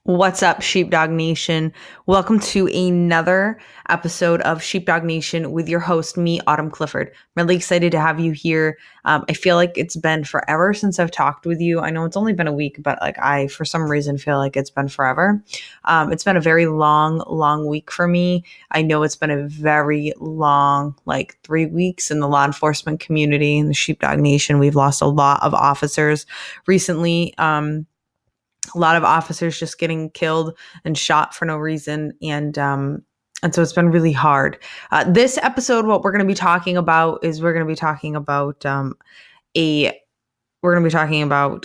What's up, Sheepdog Nation? Welcome to another episode of Sheepdog Nation with your host, me, Autumn Clifford. I'm really excited to have you here. I feel like it's been forever since I've talked with you. I know it's only been a week, but I, for some reason, feel like it's been forever. It's been a very long week for me. I know it's been a very long, 3 weeks in the law enforcement community, in the Sheepdog Nation. We've lost a lot of officers recently. A lot of officers just getting killed and shot for no reason. And so it's been really hard. This episode, what we're going to be talking about is we're going to be talking about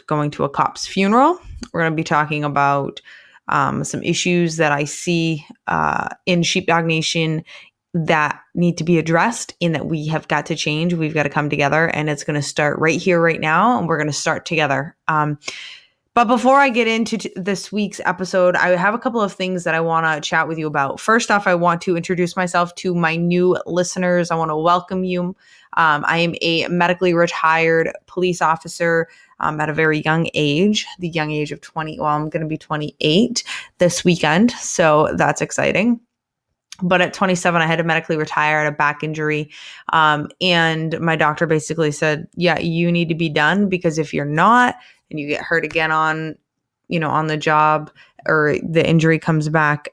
going to a cop's funeral. We're going to be talking about some issues that I see in Sheepdog Nation that need to be addressed and that we have got to change. We've got to come together, and it's going to start right here, right now. And we're going to start together. But before I get into this week's episode, I have a couple of things that I want to chat with you about. First off, I want to introduce myself to my new listeners. I want to welcome you. I am a medically retired police officer at a very young age, the young age of 20. Well, I'm going to be 28 this weekend, so that's exciting. But at 27, I had to medically retire at a back injury. And my doctor basically said, yeah, you need to be done, because if you're not, and you get hurt again on the job, or the injury comes back,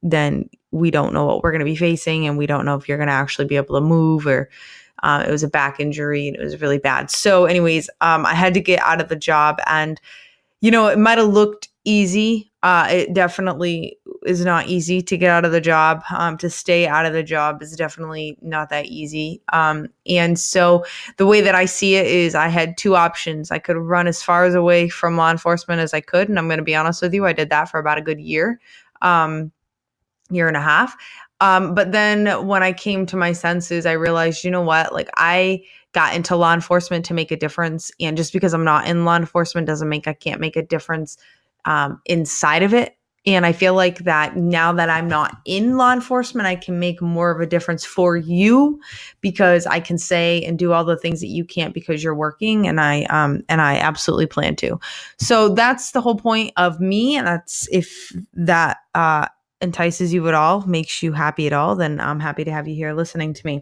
then we don't know what we're going to be facing. And we don't know if you're going to actually be able to move, or it was a back injury and it was really bad. So anyways, I had to get out of the job, and, it might have looked easy. It definitely is not easy to get out of the job. To stay out of the job is definitely not that easy. And so the way that I see it is I had two options. I could run as far away from law enforcement as I could. And I'm going to be honest with you, I did that for about a good year and a half. But then when I came to my senses, I realized, you know what, I got into law enforcement to make a difference. And just because I'm not in law enforcement doesn't mean I can't make a difference inside of it. And I feel like that now that I'm not in law enforcement, I can make more of a difference for you, because I can say and do all the things that you can't because you're working. And I absolutely plan to. So that's the whole point of me. And that's, if that entices you at all, makes you happy at all, then I'm happy to have you here listening to me.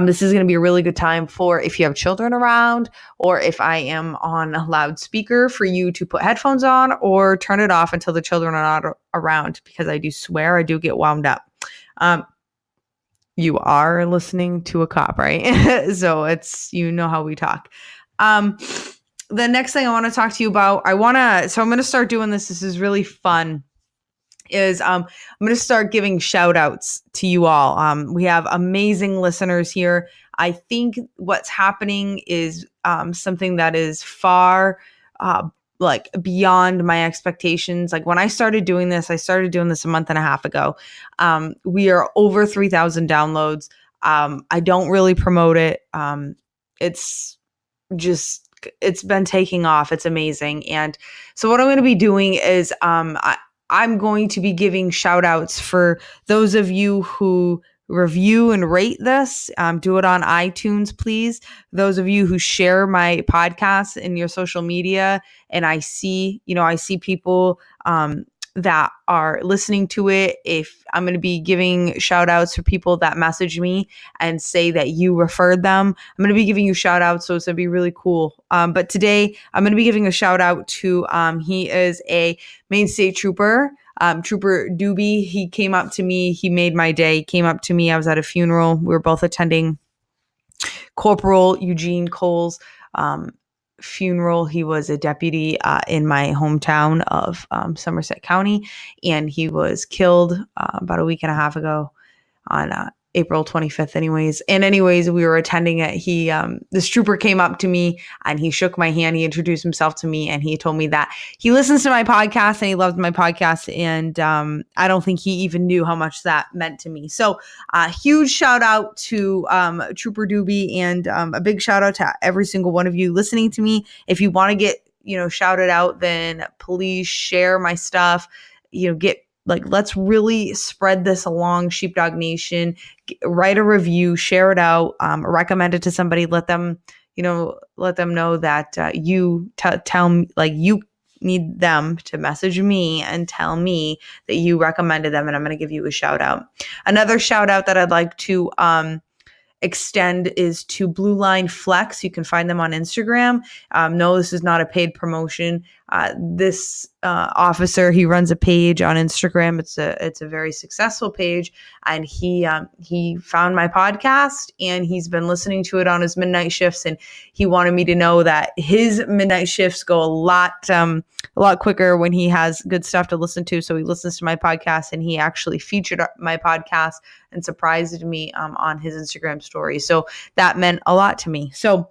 This is going to be a really good time for, if you have children around, or if I am on a loudspeaker, for you to put headphones on or turn it off until the children are not around, because I do swear I do get wound up. You are listening to a cop, right? So it's, how we talk. The next thing I want to talk to you about, I'm going to start doing this. This is really fun. I'm going to start giving shout outs to you all. We have amazing listeners here. I think what's happening is something that is far beyond my expectations. Like, when I started doing this a month and a half ago. We are over 3,000 downloads. I don't really promote it. It's been taking off. It's amazing. And so what I'm going to be doing is I'm going to be giving shout outs for those of you who review and rate this. Do it on iTunes, please. Those of you who share my podcast in your social media, and I see people that are listening to it. If I'm going to be giving shout outs for people that message me and say that you referred them, I'm going to be giving you shout outs. So it's going to be really cool. But today I'm going to be giving a shout out to, he is a Maine State Trooper, Trooper Doobie. He came up to me. He made my day. He came up to me. I was at a funeral. We were both attending Corporal Eugene Cole's, funeral. He was a deputy in my hometown of Somerset County, and he was killed about a week and a half ago on April 25th anyways. We were attending it. This trooper came up to me and he shook my hand. He introduced himself to me, and he told me that he listens to my podcast and he loves my podcast. And I don't think he even knew how much that meant to me. So huge shout out to Trooper Doobie, and a big shout out to every single one of you listening to me. If you want to get, shouted out, then please share my stuff, let's really spread this along, Sheepdog Nation. Write a review, share it out, recommend it to somebody. Let them know that you tell me, you need them to message me and tell me that you recommended them, and I'm going to give you a shout out. Another shout out that I'd like to extend is to Blue Line Flex. You can find them on Instagram. No, this is not a paid promotion. This officer, he runs a page on Instagram. It's a very successful page, and he found my podcast and he's been listening to it on his midnight shifts, and he wanted me to know that his midnight shifts go a lot quicker when he has good stuff to listen to. So he listens to my podcast, and he actually featured my podcast and surprised me on his Instagram story. So that meant a lot to me. So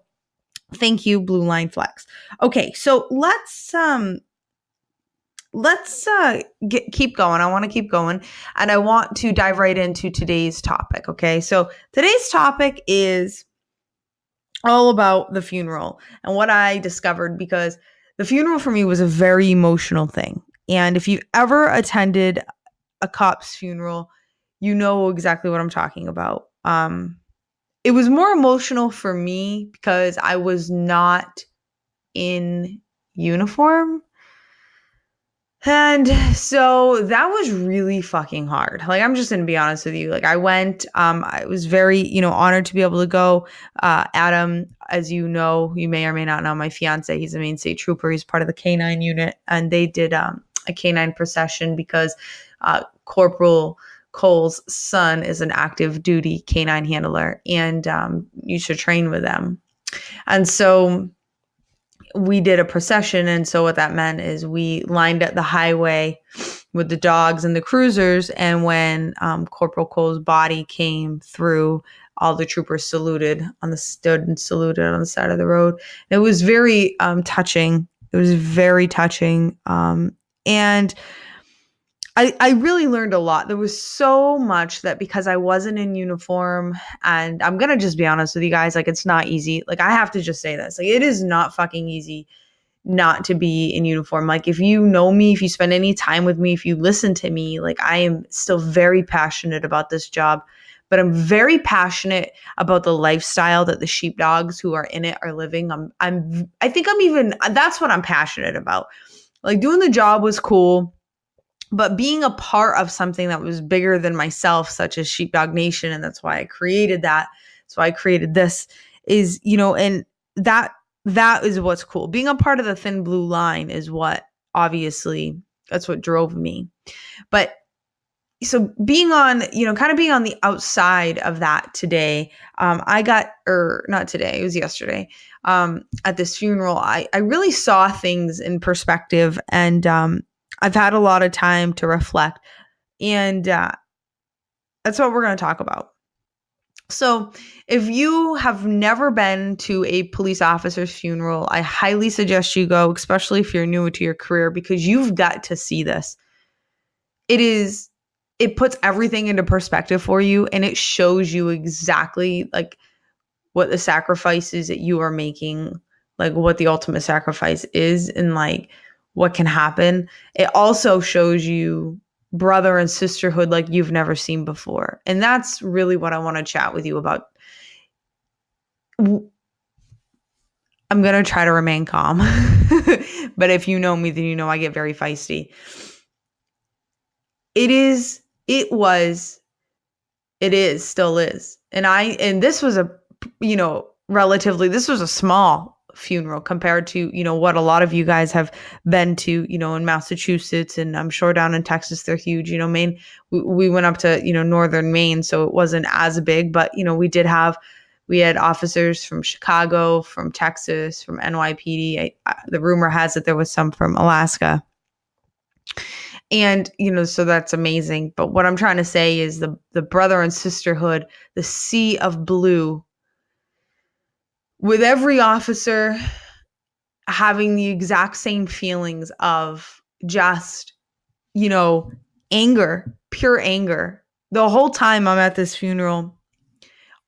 thank you, Blue Line Flex. Okay, so let's keep going. I want to keep going, and I want to dive right into today's topic. Okay, so today's topic is all about the funeral and what I discovered, because the funeral for me was a very emotional thing. And if you've ever attended a cop's funeral, you know exactly what I'm talking about. It was more emotional for me because I was not in uniform. And so that was really fucking hard. Like, I'm just going to be honest with you. Like, I went, I was very, honored to be able to go. Adam, as you know, you may or may not know, my fiance, he's a Maine State Trooper. He's part of the K9 unit, and they did a K9 procession because Cpl Cole's son is an active duty K9 handler, and you should train with them. And so we did a procession. And so what that meant is we lined up the highway with the dogs and the cruisers. And when Cpl Cole's body came through, all the troopers stood and saluted on the side of the road. It was very touching. It was very touching. And I really learned a lot. There was so much that, because I wasn't in uniform, and I'm going to just be honest with you guys, like, it's not easy. Like, I have to just say this, like, it is not fucking easy not to be in uniform. Like, if you know me, if you spend any time with me, if you listen to me, like, I am still very passionate about this job, but I'm very passionate about the lifestyle that the sheepdogs who are in it are living. That's what I'm passionate about. Like, doing the job was cool, but being a part of something that was bigger than myself, such as Sheepdog Nation, and that's why I created that. That's why I created this, is, and that is what's cool. Being a part of the thin blue line is what, obviously, that's what drove me. But so being on, kind of being on the outside of that today, not today, it was yesterday, at this funeral, I really saw things in perspective, and I've had a lot of time to reflect, and that's what we're going to talk about. So if you have never been to a police officer's funeral, I highly suggest you go, especially if you're new to your career, because you've got to see this. It puts everything into perspective for you, and it shows you exactly like what the sacrifices that you are making, like what the ultimate sacrifice is, and like what can happen. It also shows you brother and sisterhood like you've never seen before. And that's really what I want to chat with you about. I'm going to try to remain calm. But if you know me, then you know I get very feisty. Still is. And this was this was a small funeral compared to, what a lot of you guys have been to, in Massachusetts, and I'm sure down in Texas, they're huge. Maine, we went up to, northern Maine, so it wasn't as big, but, we had officers from Chicago, from Texas, from NYPD. The rumor has it there was some from Alaska. And, so that's amazing. But what I'm trying to say is the brother and sisterhood, the sea of blue, with every officer having the exact same feelings of just, anger, pure anger. The whole time I'm at this funeral,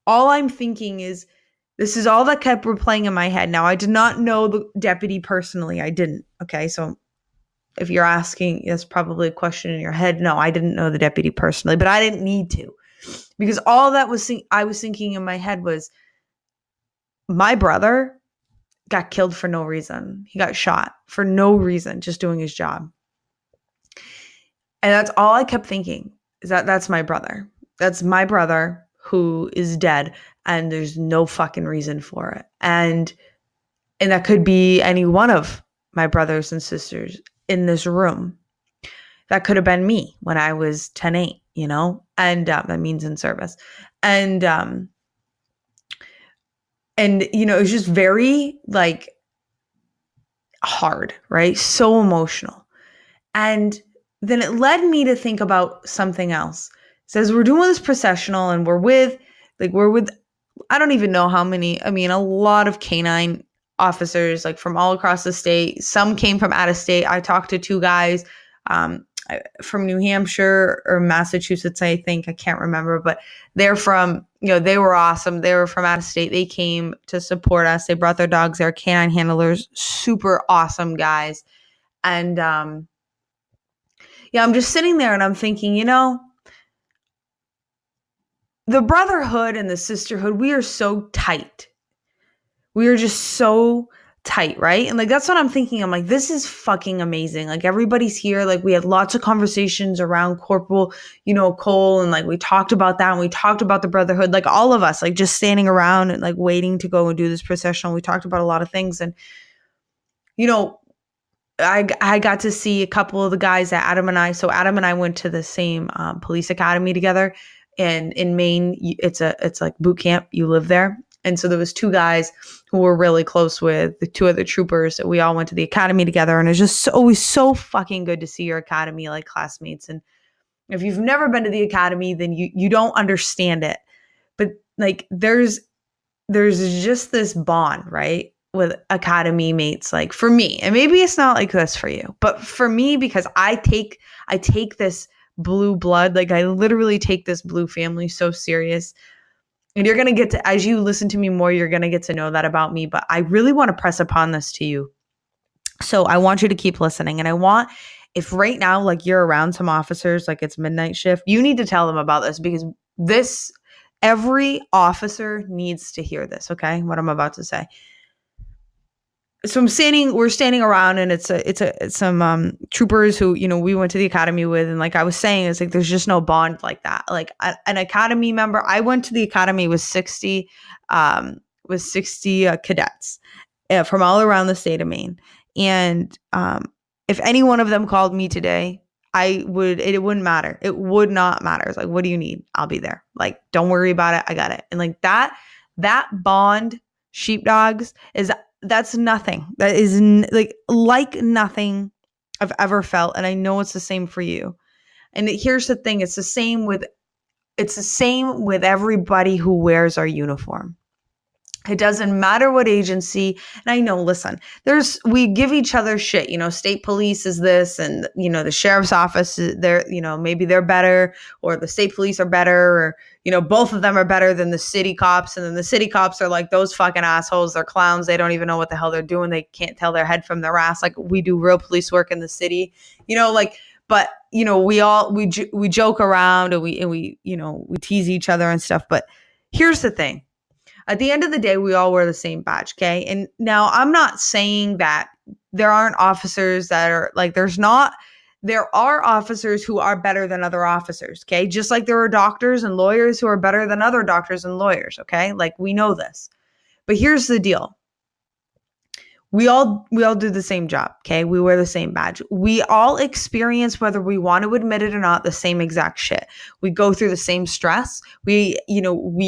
all I'm thinking is, this is all that kept replaying in my head. Now, I did not know the deputy personally. I didn't. Okay, so if you're asking, that's probably a question in your head. No, I didn't know the deputy personally, but I didn't need to, because all that I was thinking in my head was, my brother got killed for no reason. He got shot for no reason, just doing his job. And that's all I kept thinking, is that that's my brother. That's my brother who is dead, and there's no fucking reason for it. And that could be any one of my brothers and sisters in this room. That could have been me when I was 10-8, and that means in service. And it was just very like hard, right? So emotional. And then it led me to think about something else. It says we're doing this processional and we're with, I don't even know how many, a lot of canine officers, like from all across the state. Some came from out of state. I talked to 2 guys from New Hampshire or Massachusetts, I think. I can't remember, but they're from, they were awesome. They were from out of state. They came to support us. They brought their dogs. They're canine handlers, super awesome guys. And I'm just sitting there and I'm thinking, the brotherhood and the sisterhood, we are so tight. We are just so tight, right? And like, that's what I'm thinking. I'm like, this is fucking amazing. Like, everybody's here. Like, we had lots of conversations around Corporal, Cole. And like, we talked about that and we talked about the brotherhood, like all of us, like just standing around and like waiting to go and do this processional. We talked about a lot of things. And, I got to see a couple of the guys that Adam and I went to the same police academy together. And in Maine, it's like boot camp. You live there. And so there was 2 guys who were really close with the 2 other troopers. We all went to the academy together. And it's just always so fucking good to see your academy, like classmates. And if you've never been to the academy, then you don't understand it. But like, there's just this bond, right, with academy mates. Like, for me, and maybe it's not like this for you, but for me, because I take this blue blood, like I literally take this blue family so serious. And you're going to get to, as you listen to me more, you're going to get to know that about me. But I really want to press upon this to you. So I want you to keep listening. And I want, if right now, like you're around some officers, like it's midnight shift, you need to tell them about this, because every officer needs to hear this. Okay. What I'm about to say. So we're standing around, and it's some troopers who, we went to the academy with. And like I was saying, it's like, there's just no bond like that. Like an academy member, I went to the academy with 60 cadets from all around the state of Maine. And if any one of them called me today, it wouldn't matter. It would not matter. It's like, what do you need? I'll be there. Like, don't worry about it. I got it. And like that bond, Sheepdogs, that's nothing. That is like nothing I've ever felt. And I know it's the same for you. And here's the thing. It's the same with everybody who wears our uniform. It doesn't matter what agency. And I know, listen, we give each other shit, state police is this, and, the sheriff's office, they're, maybe they're better, or the state police are better, or, both of them are better than the city cops. And then the city cops are like, those fucking assholes. They're clowns. They don't even know what the hell they're doing. They can't tell their head from their ass. Like, we do real police work in the city, but we joke around, and we tease each other and stuff. But here's the thing. At the end of the day, we all wear the same badge, okay? And now I'm not saying that there aren't officers that are like, there are officers who are better than other officers, okay? Just like there are doctors and lawyers who are better than other doctors and lawyers, okay? Like, we know this. But here's the deal. We all do the same job, okay? We wear the same badge. We all experience, whether we want to admit it or not, the same exact shit. We go through the same stress. We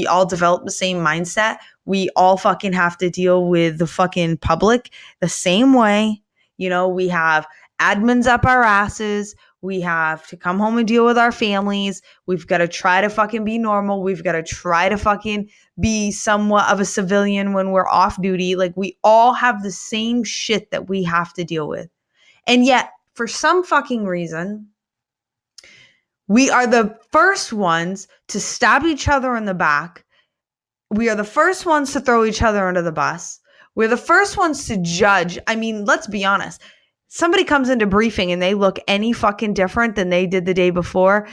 all develop the same mindset. We all fucking have to deal with the fucking public the same way. We have admins up our asses. We have to come home and deal with our families. We've got to try to fucking be normal. We've got to try to fucking be somewhat of a civilian when we're off duty. Like, we all have the same shit that we have to deal with. And yet, for some fucking reason, we are the first ones to stab each other in the back. We are the first ones to throw each other under the bus. We're the first ones to judge. I mean, let's be honest. Somebody comes into briefing and they look any fucking different than they did the day before,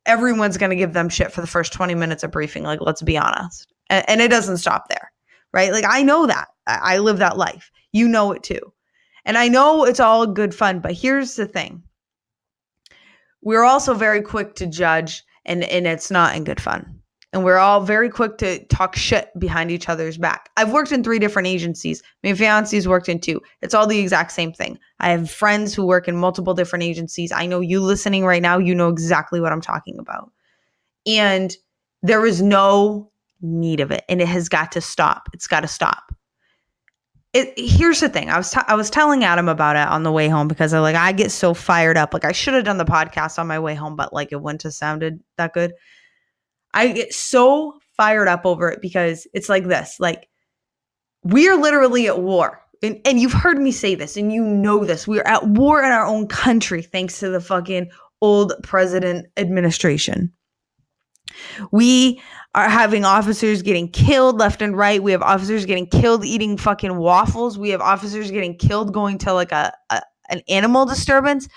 everyone's going to give them shit for the first 20 minutes of briefing. Like, let's be honest. And it doesn't stop there, right? Like, I know that. I live that life. You know it too. And I know it's all good fun, but here's the thing. We're also very quick to judge, and it's not in good fun. And we're all very quick to talk shit behind each other's back. I've worked in 3 different agencies. My fiance's worked in 2. It's all the exact same thing. I have friends who work in multiple different agencies. I know you listening right now, you know exactly what I'm talking about. And there is no need of it. And it has got to stop. It's got to stop. Here's the thing. I was telling Adam about it on the way home because I get so fired up. Like, I should have done the podcast on my way home, but like it wouldn't have sounded that good. I get so fired up over it because it's like this. Like, we are literally at war. And you've heard me say this, and you know this. We are at war in our own country thanks to the fucking old president administration. We are having officers getting killed left and right. We have officers getting killed eating fucking waffles. We have officers getting killed going to like an animal disturbance.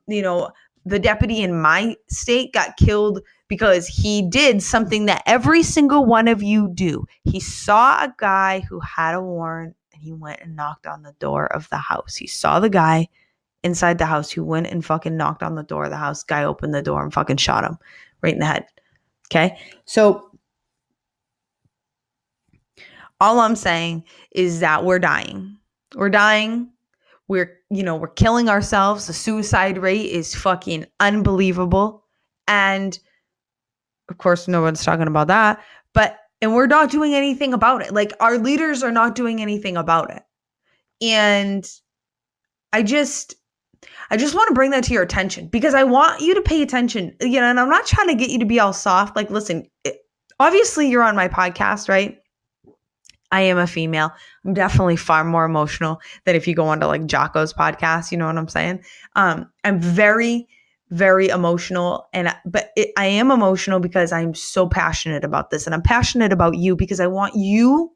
You know, the deputy in my state got killed because he did something that every single one of you do. He saw a guy who had a warrant and he went and knocked on the door of the house. He saw the guy inside the house who went and fucking knocked on the door of the house. Guy opened the door and fucking shot him right in the head. Okay, so all I'm saying is that we're dying. We're dying. We're killing ourselves. The suicide rate is fucking unbelievable. And of course, no one's talking about that. And we're not doing anything about it. Like, our leaders are not doing anything about it. And I just want to bring that to your attention because I want you to pay attention, and I'm not trying to get you to be all soft. Like, listen, obviously you're on my podcast, right? I am a female. I'm definitely far more emotional than if you go onto like Jocko's podcast. You know what I'm saying? I'm very, very emotional. I am emotional because I'm so passionate about this, and I'm passionate about you because I want you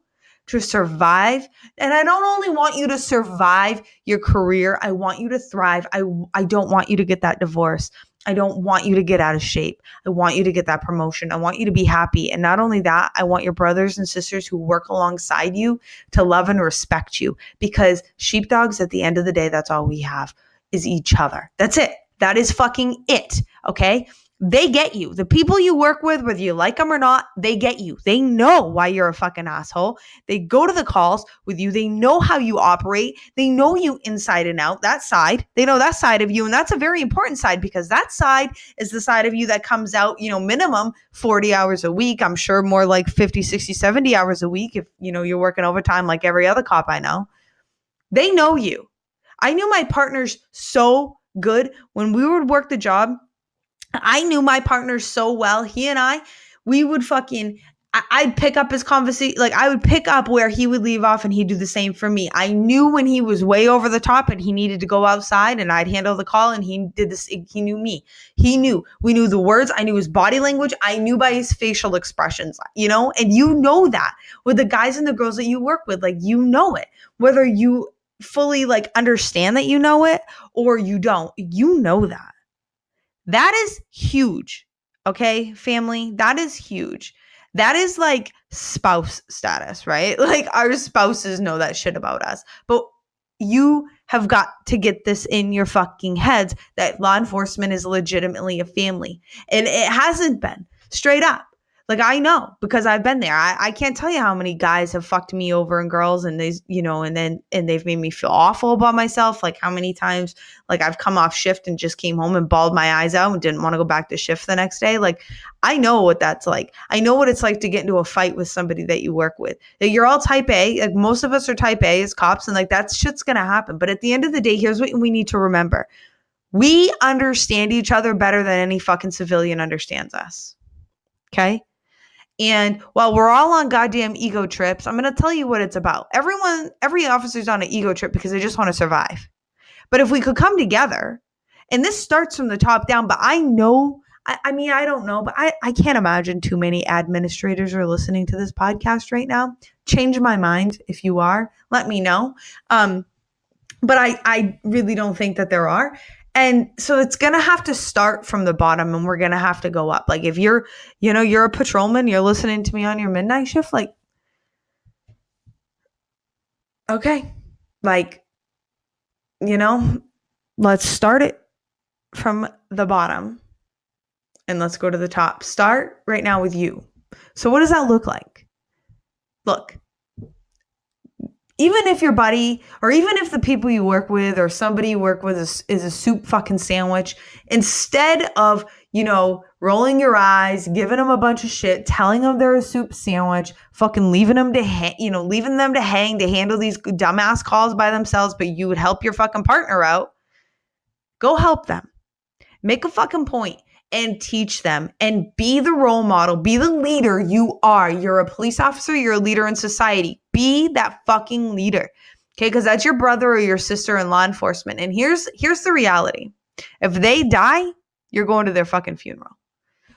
to survive. And I don't only want you to survive your career. I want you to thrive. I don't want you to get that divorce. I don't want you to get out of shape. I want you to get that promotion. I want you to be happy. And not only that, I want your brothers and sisters who work alongside you to love and respect you, because sheepdogs, at the end of the day, that's all we have is each other. That's it. That is fucking it. Okay. They get you. The people you work with, whether you like them or not, they get you. They know why you're a fucking asshole. They go to the calls with you. They know how you operate. They know you inside and out. That side, they know that side of you. And that's a very important side, because that side is the side of you that comes out, minimum 40 hours a week. I'm sure more like 50, 60, 70 hours a week if, you're working overtime like every other cop I know. They know you. I knew my partners so good when we would work the job. I knew my partner so well. He and we would I'd pick up his conversation. Like, I would pick up where he would leave off and he'd do the same for me. I knew when he was way over the top and he needed to go outside, and I'd handle the call, and he did this. He knew me. We knew the words. I knew his body language. I knew by his facial expressions, and you know that with the guys and the girls that you work with, like, it, whether you fully like understand that you know it or you don't, that. That is huge. Okay, family, that is huge. That is like spouse status, right? Like, our spouses know that shit about us. But you have got to get this in your fucking heads that law enforcement is legitimately a family. And it hasn't been, straight up. Like, I know, because I've been there. I can't tell you how many guys have fucked me over, and girls, and they've made me feel awful about myself. Like, how many times, like, I've come off shift and just came home and bawled my eyes out and didn't want to go back to shift the next day. Like, I know what that's like. I know what it's like to get into a fight with somebody that you work with. You're all type A. Like, most of us are type A as cops, and like, that shit's going to happen. But at the end of the day, here's what we need to remember. We understand each other better than any fucking civilian understands us. Okay? And while we're all on goddamn ego trips, I'm going to tell you what it's about. Every officer's on an ego trip because they just want to survive. But if we could come together, and this starts from the top down, but I know, I don't know, but I can't imagine too many administrators are listening to this podcast right now. Change my mind if you are. Let me know. But I really don't think that there are. And so it's going to have to start from the bottom, and we're going to have to go up. Like, if you're a patrolman, you're listening to me on your midnight shift, like, okay, like, let's start it from the bottom and let's go to the top. Start right now with you. So what does that look like? Look, even if your buddy or even if the people you work with or somebody you work with is a soup fucking sandwich, instead of, rolling your eyes, giving them a bunch of shit, telling them they're a soup sandwich, fucking leaving them to hang, to handle these dumbass calls by themselves, but you would help your fucking partner out, go help them. Make a fucking point and teach them and be the role model, be the leader you are. You're a police officer, you're a leader in society. Be that fucking leader. Okay, because that's your brother or your sister in law enforcement. And here's the reality. If they die, you're going to their fucking funeral.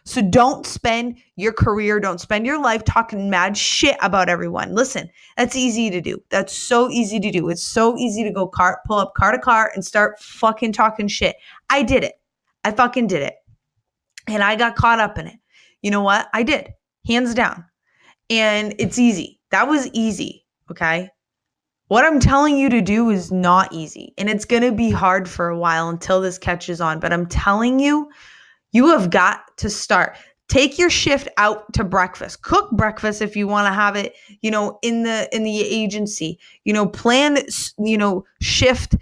So don't spend your career, don't spend your life talking mad shit about everyone. Listen, that's easy to do. That's so easy to do. It's so easy to go pull up car to car and start fucking talking shit. I did it. I fucking did it. And I got caught up in it. You know what? I did. Hands down. And it's easy. That was easy. Okay. What I'm telling you to do is not easy. And it's going to be hard for a while until this catches on. But I'm telling you, you have got to start. Take your shift out to breakfast. Cook breakfast if you want to have it, in the agency. Plan, shift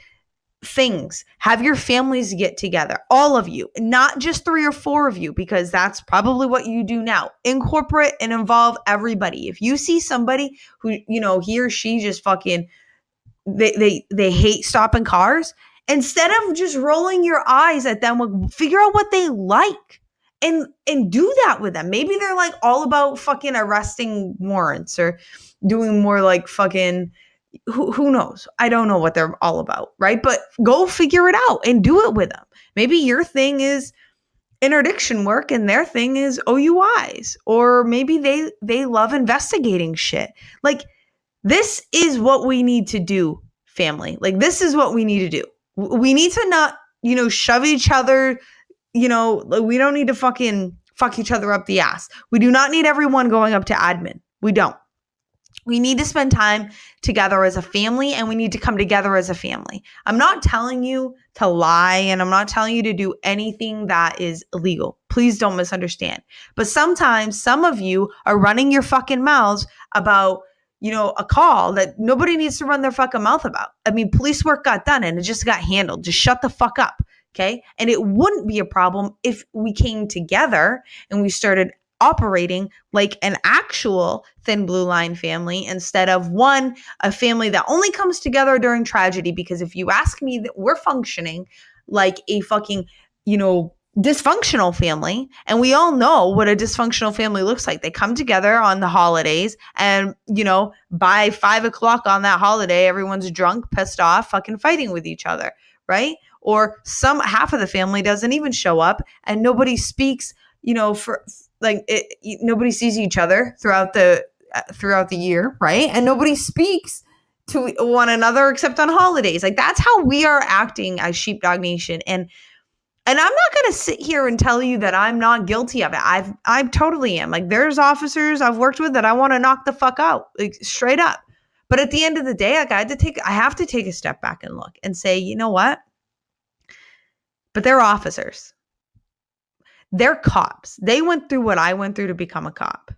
things. Have your families get together, all of you, not just 3 or 4 of you, because that's probably what you do now. Incorporate and involve everybody. If you see somebody who, he or she just fucking, they hate stopping cars, instead of just rolling your eyes at them, figure out what they like and do that with them. Maybe they're like all about fucking arresting warrants or doing more like fucking, who knows? I don't know what they're all about, right? But go figure it out and do it with them. Maybe your thing is interdiction work and their thing is OUIs, or maybe they love investigating shit. Like, this is what we need to do, family. Like, this is what we need to do. We need to not, shove each other, we don't need to fucking fuck each other up the ass. We do not need everyone going up to admin. We don't. We need to spend time together as a family, and we need to come together as a family. I'm not telling you to lie, and I'm not telling you to do anything that is illegal. Please don't misunderstand. But sometimes some of you are running your fucking mouths about, a call that nobody needs to run their fucking mouth about. I mean, police work got done and it just got handled. Just shut the fuck up. Okay. And it wouldn't be a problem if we came together and we started operating like an actual thin blue line family instead of a family that only comes together during tragedy. Because if you ask me, that we're functioning like a fucking, dysfunctional family. And we all know what a dysfunctional family looks like. They come together on the holidays and, by 5 o'clock on that holiday, everyone's drunk, pissed off, fucking fighting with each other. Right. Or half of the family doesn't even show up and nobody speaks, for like nobody sees each other throughout the year. Right. And nobody speaks to one another except on holidays. Like, that's how we are acting as Sheepdog Nation. And I'm not going to sit here and tell you that I'm not guilty of it. I totally am. Like, there's officers I've worked with that I want to knock the fuck out, like, straight up. But at the end of the day, like, I have to take a step back and look and say, you know what? But they're officers. They're cops. They went through what I went through to become a cop.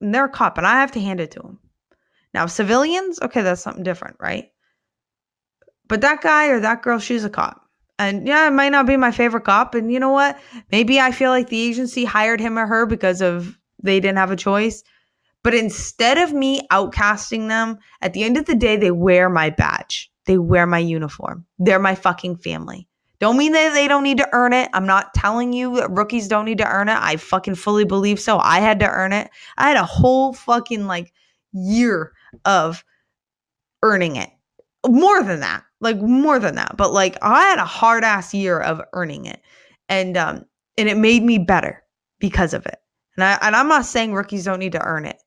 And they're a cop, and I have to hand it to them. Now, civilians, okay, that's something different, right? But that guy or that girl, she's a cop. And yeah, it might not be my favorite cop. And you know what? Maybe I feel like the agency hired him or her because they didn't have a choice. But instead of me outcasting them, at the end of the day, they wear my badge. They wear my uniform. They're my fucking family. Don't mean that they don't need to earn it. I'm not telling you that rookies don't need to earn it. I fucking fully believe so. I had to earn it. I had a whole fucking year of earning it. More than that. But I had a hard ass year of earning it. And it made me better because of it. And I'm not saying rookies don't need to earn it,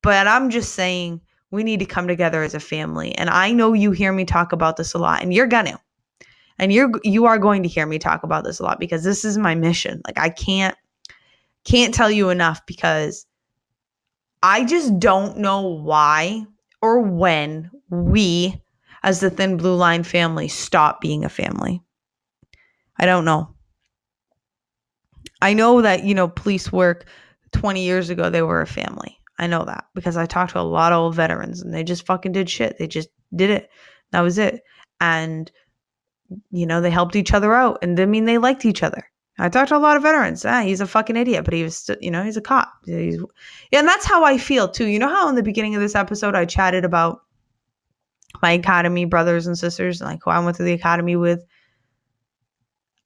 but I'm just saying we need to come together as a family. And I know you hear me talk about this a lot, and you're gonna. And you are going to hear me talk about this a lot because this is my mission. Like, I can't tell you enough, because I just don't know why or when we, as the Thin Blue Line family, stop being a family? I don't know. I know that, police work 20 years ago, they were a family. I know that because I talked to a lot of old veterans and they just fucking did shit. They just did it. That was it. And, they helped each other out, and didn't mean they liked each other. I talked to a lot of veterans. He's a fucking idiot, but he was, he's a cop. And that's how I feel too. You know how in the beginning of this episode, I chatted about my academy brothers and sisters, like who I went to the academy with.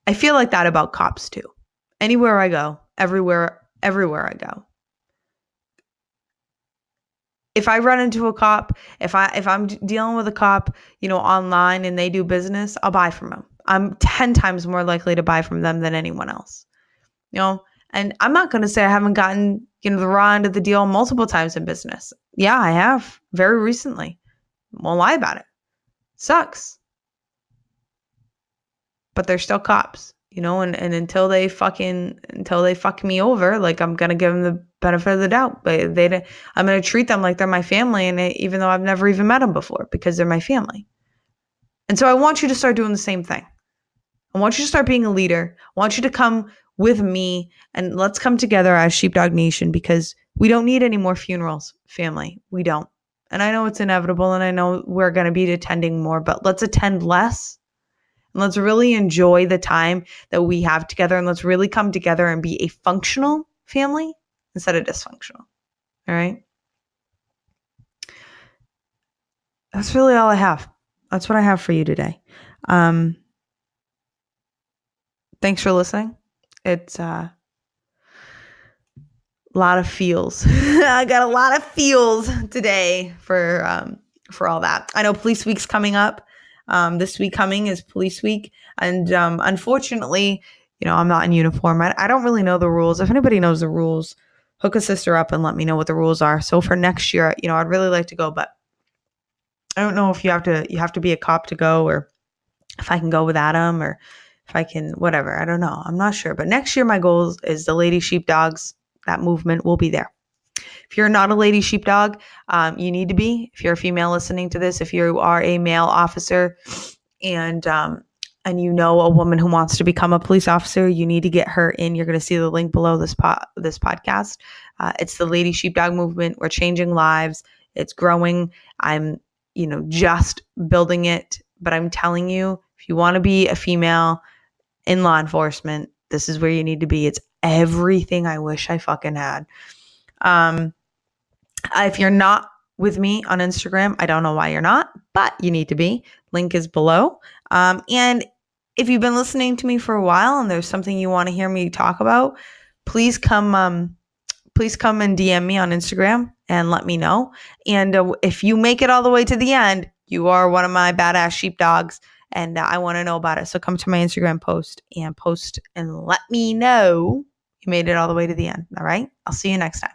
I feel like that about cops too. Anywhere I go, everywhere I go. If I run into a cop, if I'm dealing with a cop, online and they do business, I'll buy from them. I'm 10 times more likely to buy from them than anyone else. And I'm not going to say I haven't gotten, the raw end of the deal multiple times in business. Yeah, I have very recently. Won't lie about it. Sucks. But they're still cops, and until they fuck me over, like, I'm going to give them the benefit of the doubt, but I'm going to treat them like they're my family. And even though I've never even met them before, because they're my family. And so I want you to start doing the same thing. I want you to start being a leader. I want you to come with me and let's come together as Sheepdog Nation, because we don't need any more funerals, family. We don't. And I know it's inevitable, and I know we're going to be attending more, but let's attend less. And let's really enjoy the time that we have together, and let's really come together and be a functional family instead of dysfunctional. All right? That's really all I have. That's what I have for you today. Thanks for listening. It's a lot of feels. I got a lot of feels today for all that. I know Police Week's coming up. This week coming is Police Week. And unfortunately, I'm not in uniform. I don't really know the rules. If anybody knows the rules, hook a sister up and let me know what the rules are. So for next year, I'd really like to go, but I don't know if you have to be a cop to go, or if I can go with Adam, or if I can, whatever. I don't know. I'm not sure. But next year, my goal is the Lady Sheepdogs. That movement will be there. If you're not a lady sheepdog, you need to be. If you're a female listening to this, if you are a male officer and a woman who wants to become a police officer, you need to get her in. You're going to see the link below this podcast. It's the Lady Sheepdog movement. We're changing lives. It's growing. I'm, just building it. But I'm telling you, if you want to be a female in law enforcement, this is where you need to be. It's everything I wish I fucking had. If you're not with me on Instagram, I don't know why you're not, but you need to be. Link is below. And if you've been listening to me for a while and there's something you want to hear me talk about, please come and DM me on Instagram and let me know. And if you make it all the way to the end, you are one of my badass sheepdogs, and I want to know about it. So come to my Instagram post and let me know you made it all the way to the end. All right. I'll see you next time.